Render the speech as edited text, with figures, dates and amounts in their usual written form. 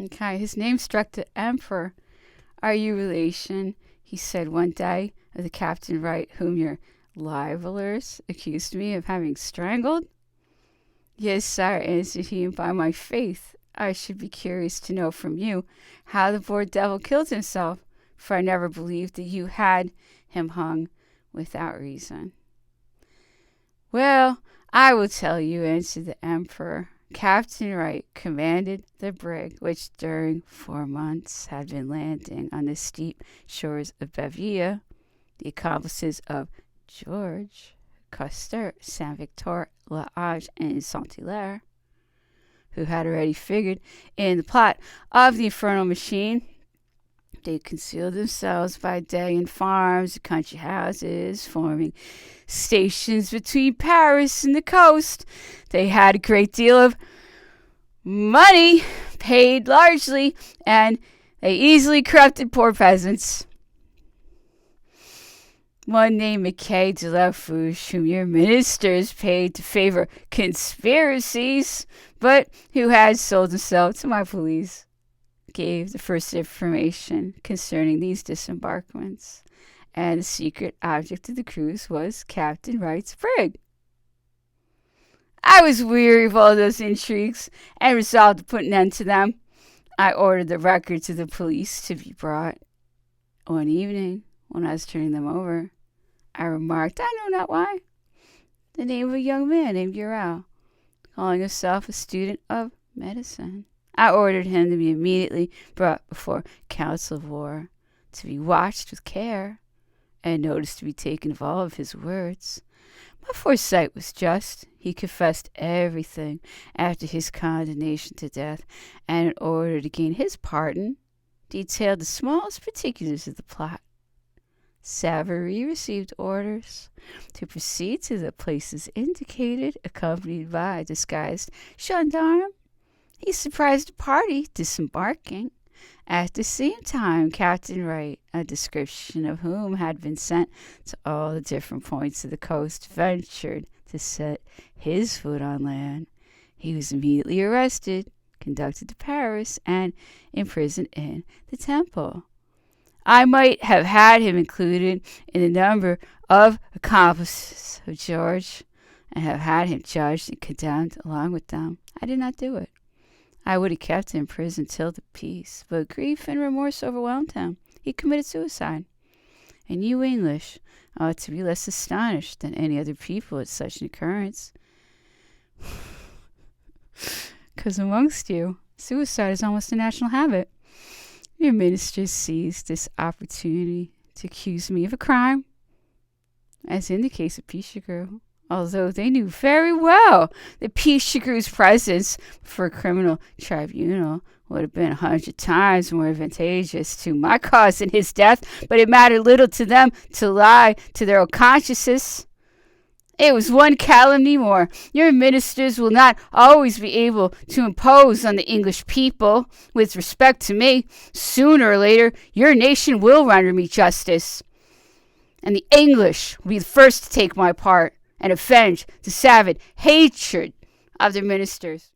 Okay, his name struck the emperor. Are you relation, he said one day, of the Captain Wright whom your libellers accused me of having strangled? Yes, sire, answered he, and by my faith, I should be curious to know from you how the poor devil killed himself, for I never believed that you had him hung without reason. Well, I will tell you, answered the emperor. Captain Wright commanded the brig, which during 4 months had been landing on the steep shores of Bavia. The accomplices of George, Custer, Saint Victor, La Hage, and Saint-Hilaire, who had already figured in the plot of the infernal machine. They concealed themselves by day in farms and country houses, forming stations between Paris and the coast. They had a great deal of money, paid largely, and they easily corrupted poor peasants. One named Mackay de la Fouche, whom your ministers paid to favor conspiracies, but who had sold himself to my police, gave the first information concerning these disembarkments, and the secret object of the cruise was Captain Wright's brig. I was weary of all those intrigues and resolved to put an end to them. I ordered the records of the police to be brought. One evening, when I was turning them over, I remarked, I know not why, the name of a young man named Urel, calling himself a student of medicine. I ordered him to be immediately brought before council of war, to be watched with care, and notice to be taken of all of his words. My foresight was just. He confessed everything after his condemnation to death, and in order to gain his pardon, detailed the smallest particulars of the plot. Savary received orders to proceed to the places indicated, accompanied by a disguised gendarme. He surprised the party disembarking. At the same time, Captain Wright, a description of whom had been sent to all the different points of the coast, ventured to set his foot on land. He was immediately arrested, conducted to Paris, and imprisoned in the Temple. I might have had him included in the number of accomplices of George, and have had him judged and condemned along with them. I did not do it. I would have kept him in prison till the peace, but grief and remorse overwhelmed him. He committed suicide. And you English ought to be less astonished than any other people at such an occurrence. Because amongst you, suicide is almost a national habit. Your ministers seized this opportunity to accuse me of a crime, as in the case of Pichegru, although they knew very well that Pichegru's presence for a criminal tribunal would have been 100 times more advantageous to my cause than his death, but it mattered little to them to lie to their own consciences. It was one calumny more. Your ministers will not always be able to impose on the English people with respect to me. Sooner or later, your nation will render me justice, and the English will be the first to take my part and avenge the savage hatred of their ministers.